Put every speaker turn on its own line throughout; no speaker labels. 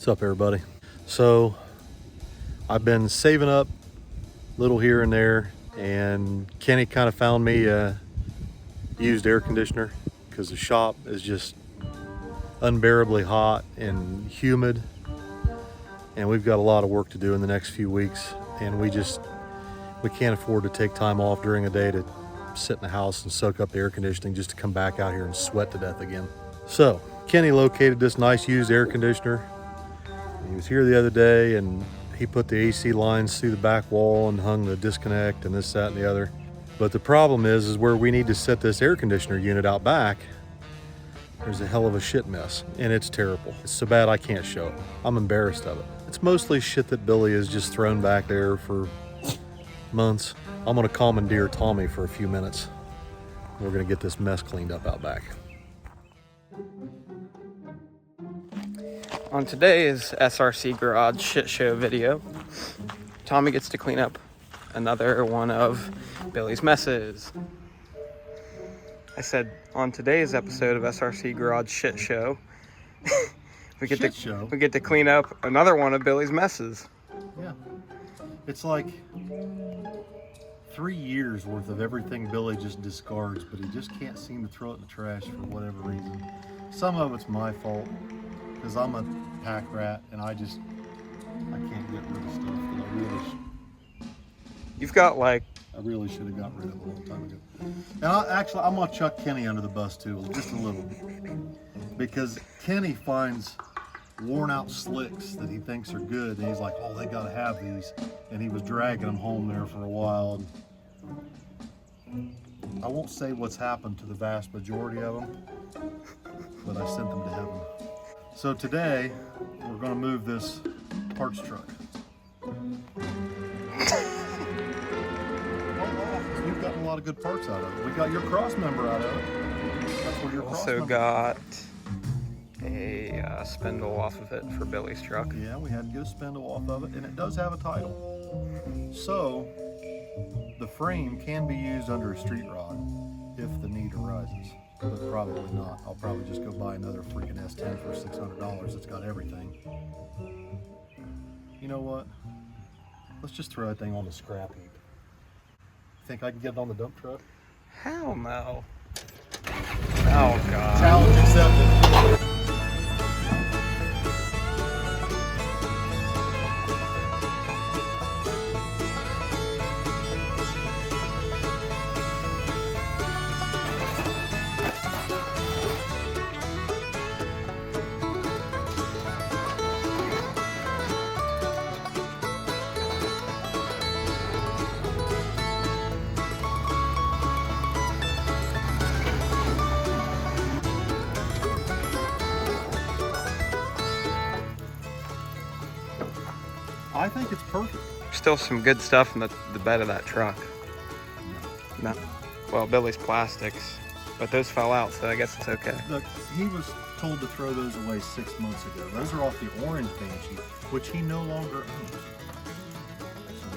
What's up, everybody? So I've been saving up a little here and there, and Kenny kind of found me a used air conditioner because the shop is just unbearably hot and humid, and we've got a lot of work to do in the next few weeks, and we can't afford to take time off during a day to sit in the house and soak up the air conditioning just to come back out here and sweat to death again. So Kenny located this nice used air conditioner. He was here the other day and he put the AC lines through the back wall and hung the disconnect and this, that, and the other. But the problem is where we need to set this air conditioner unit out back, there's a hell of a shit mess, and it's terrible. It's so bad I can't show it. I'm embarrassed of it. It's mostly shit that Billy has just thrown back there for months. I'm gonna commandeer Tommy for a few minutes. We're gonna get this mess cleaned up out back.
On today's SRC Garage shit show video, Tommy gets to clean up another one of Billy's messes. I said on today's episode of SRC Garage shit show, we get to clean up another one of Billy's messes.
Yeah, it's like 3 years worth of everything Billy just discards, but he just can't seem to throw it in the trash for whatever reason. Some of it's my fault, because I'm a pack rat and I can't get rid of stuff that I really should have got rid of a long time ago. And I'm gonna chuck Kenny under the bus too, just a little bit, because Kenny finds worn out slicks that he thinks are good, and he's like, oh, they gotta have these, and he was dragging them home there for a while. And I won't say what's happened to the vast majority of them, but I sent them to heaven. So today, we're gonna move this parts truck. We've gotten a lot of good parts out of it. We got your cross member out of it. That's where your cross member.
Also got a spindle off of it for Billy's truck.
Yeah, we had to get a spindle off of it, and it does have a title. So, the frame can be used under a street rod if the need arises. But probably not. I'll probably just go buy another freaking S10 for $600 that's got everything. You know what? Let's just throw that thing on the scrap heap. Think I can get it on the dump truck?
Hell no. Oh God.
Challenge accepted. I think it's perfect.
Still some good stuff in the bed of that truck. No. Well, Billy's plastics, but those fell out, so I guess it's okay.
Look, he was told to throw those away 6 months ago. Those are off the orange Banshee, which he no longer owns. So,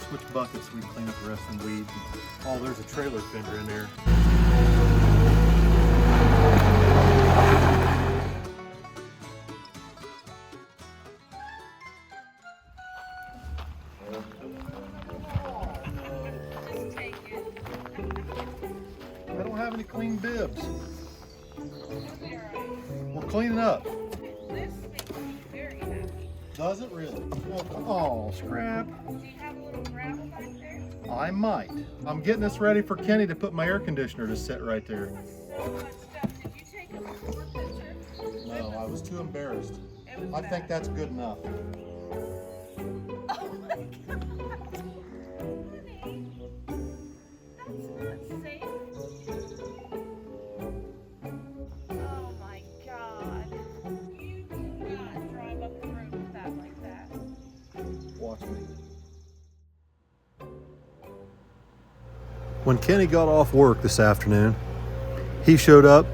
switch buckets so we clean up the rest of the weeds. Oh, there's a trailer fender in there. I don't have any clean bibs. We're cleaning up.
This makes me very happy.
Does it really? Oh, scrap.
Do you have a little gravel back there?
I might. I'm getting this ready for Kenny to put my air conditioner to sit right there.
So much stuff. Did you take a before picture?
No, I was too embarrassed. I think that's good enough.
Oh my God. Honey. That's not safe. Oh my God. You do not drive up the road with that like that.
Watch me. When Kenny got off work this afternoon, he showed up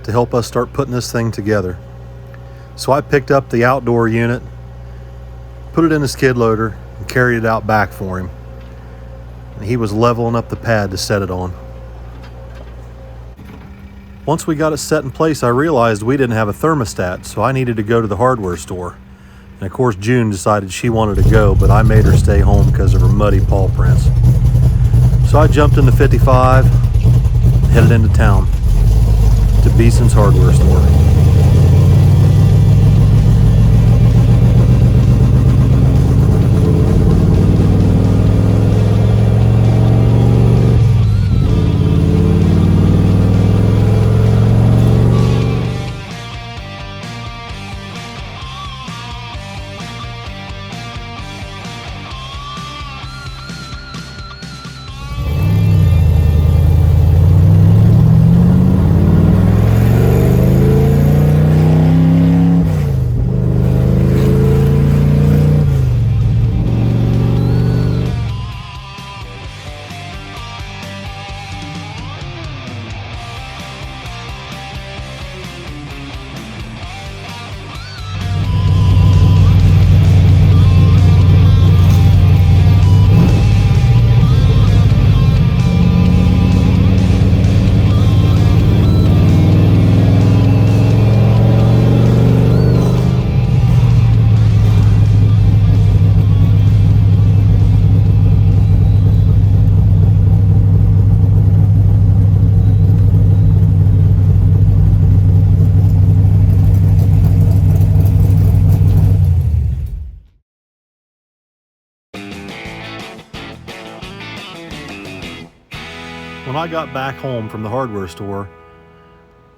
to help us start putting this thing together. So I picked up the outdoor unit, put it in the skid loader, and carried it out back for him. And he was leveling up the pad to set it on. Once we got it set in place, I realized we didn't have a thermostat, so I needed to go to the hardware store. And of course, June decided she wanted to go, but I made her stay home because of her muddy paw prints. So I jumped into 55, headed into town to Beeson's hardware store. When I got back home from the hardware store,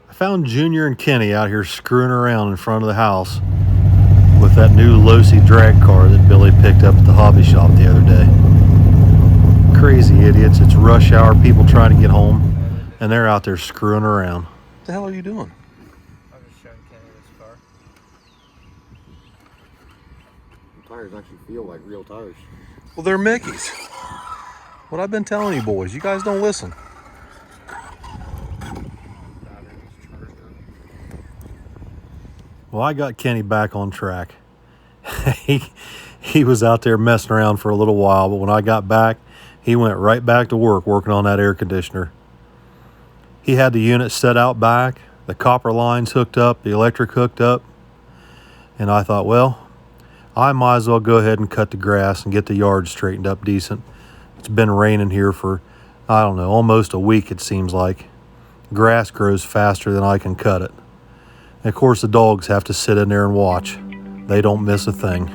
I found Junior and Kenny out here screwing around in front of the house with that new Losi drag car that Billy picked up at the hobby shop the other day. Crazy idiots. It's rush hour, people trying to get home, and they're out there screwing around. What the hell are you doing?
I'm just showing Kenny this car.
The tires actually feel like real tires.
Well, they're Mickey's. What I've been telling you boys, you guys don't listen. Well, I got Kenny back on track. he was out there messing around for a little while, but when I got back, he went right back to work working on that air conditioner. He had the unit set out back, the copper lines hooked up, the electric hooked up, and I thought, well, I might as well go ahead and cut the grass and get the yard straightened up decent. It's been raining here for, I don't know, almost a week it seems like. Grass grows faster than I can cut it. And of course the dogs have to sit in there and watch. They don't miss a thing.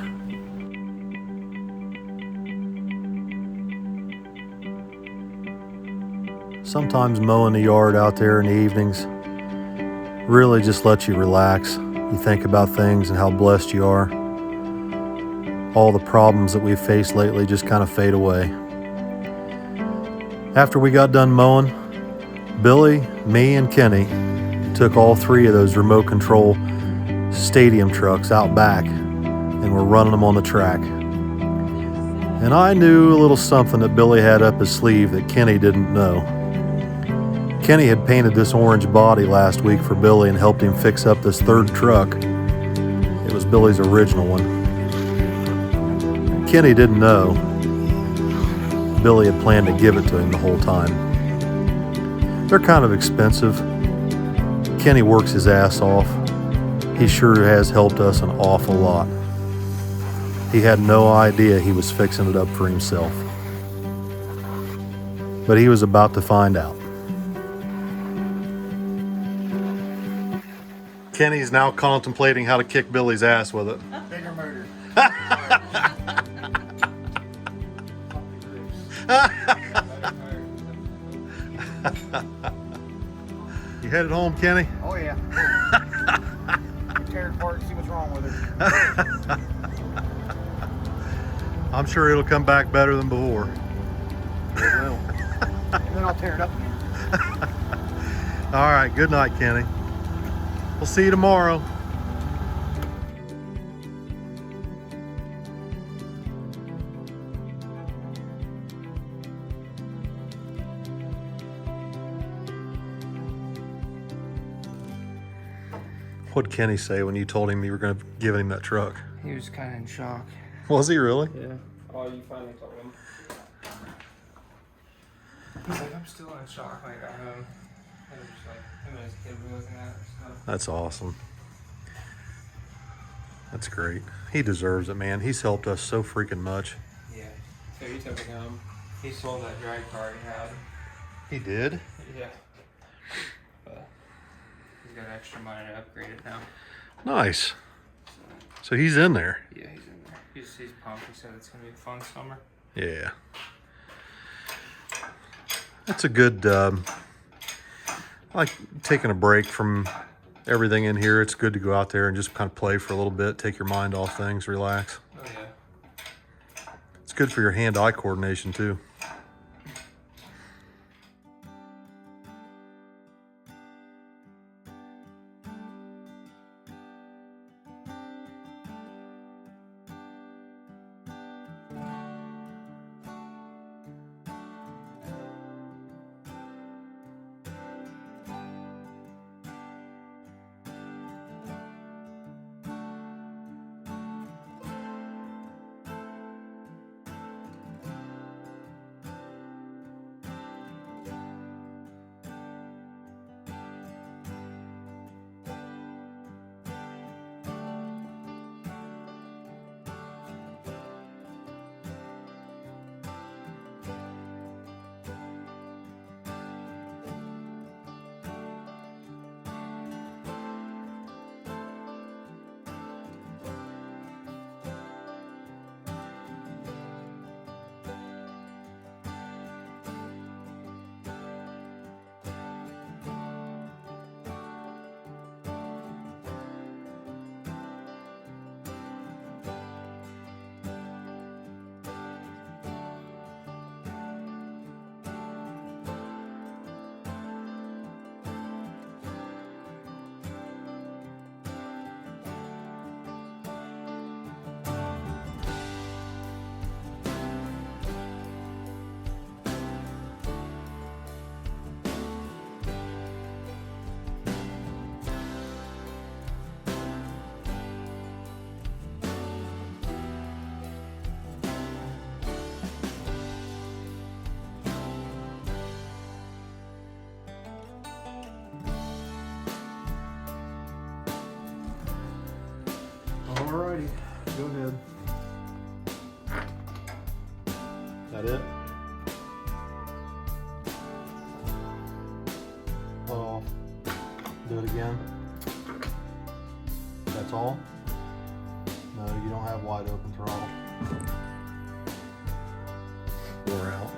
Sometimes mowing the yard out there in the evenings really just lets you relax. You think about things and how blessed you are. All the problems that we've faced lately just kind of fade away. After we got done mowing, Billy, me, and Kenny took all three of those remote control stadium trucks out back and we're running them on the track. And I knew a little something that Billy had up his sleeve that Kenny didn't know. Kenny had painted this orange body last week for Billy and helped him fix up this third truck. It was Billy's original one. Kenny didn't know Billy had planned to give it to him the whole time. They're kind of expensive. Kenny works his ass off. He sure has helped us an awful lot. He had no idea he was fixing it up for himself. But he was about to find out. Kenny's now contemplating how to kick Billy's ass with it.
Bigger murder.
You headed home, Kenny?
Oh yeah. Tear it apart, see what's wrong with it.
I'm sure it'll come back better than before.
It will. And then I'll tear it up again.
All right, good night, Kenny. We'll see you tomorrow. What'd Kenny say when you told him you were going to give him that truck?
He was kind of in shock.
Was he really?
Yeah. Oh, you finally told him. He's like, I'm still in shock when I got home. Kind of just like him and his kid were looking at it. So.
That's awesome. That's great. He deserves it, man. He's helped us so freaking much.
Yeah. So he took it home. He sold that drag car he had.
He did?
Yeah. But he's got extra money to upgrade it now.
Nice. So he's in there.
Yeah, he's in there. He's pumped. He said it's gonna be a fun summer.
Yeah. That's a good, I like taking a break from everything in here. It's good to go out there and just kind of play for a little bit, take your mind off things, relax.
Oh yeah.
It's good for your hand-eye coordination too. Alrighty, go ahead. That it? Off. Do it again. That's all? No, you don't have wide open throttle. We're out.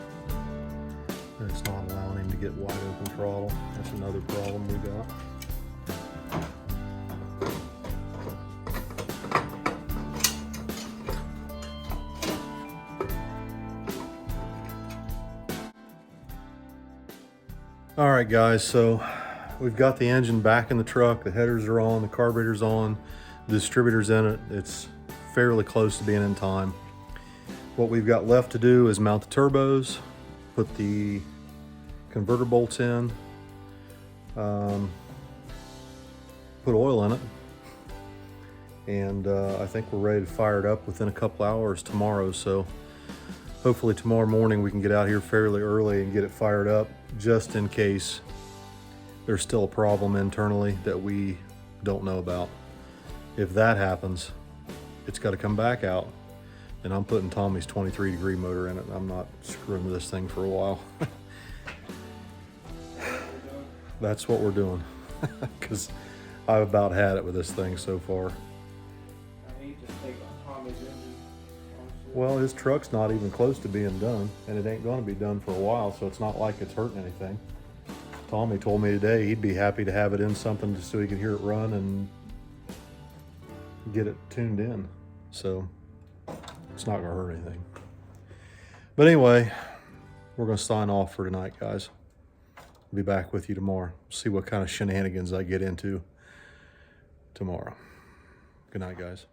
It's not allowing him to get wide open throttle. That's another problem we got. All right, guys, so we've got the engine back in the truck. The headers are on, the carburetor's on, the distributor's in it. It's fairly close to being in time. What we've got left to do is mount the turbos, put the converter bolts in, put oil in it, and I think we're ready to fire it up within a couple hours tomorrow. So hopefully tomorrow morning we can get out here fairly early and get it fired up, just in case there's still a problem internally that we don't know about. If that happens, it's got to come back out, and I'm putting Tommy's 23-degree motor in it. I'm not screwing with this thing for a while. That's what we're doing, because I've about had it with this thing so far.
I hate to take on Tommy's engine.
Well, his truck's not even close to being done, and it ain't going to be done for a while, so it's not like it's hurting anything. Tommy told me today he'd be happy to have it in something just so he could hear it run and get it tuned in. So it's not going to hurt anything. But anyway, we're going to sign off for tonight, guys. Be back with you tomorrow. See what kind of shenanigans I get into tomorrow. Good night, guys.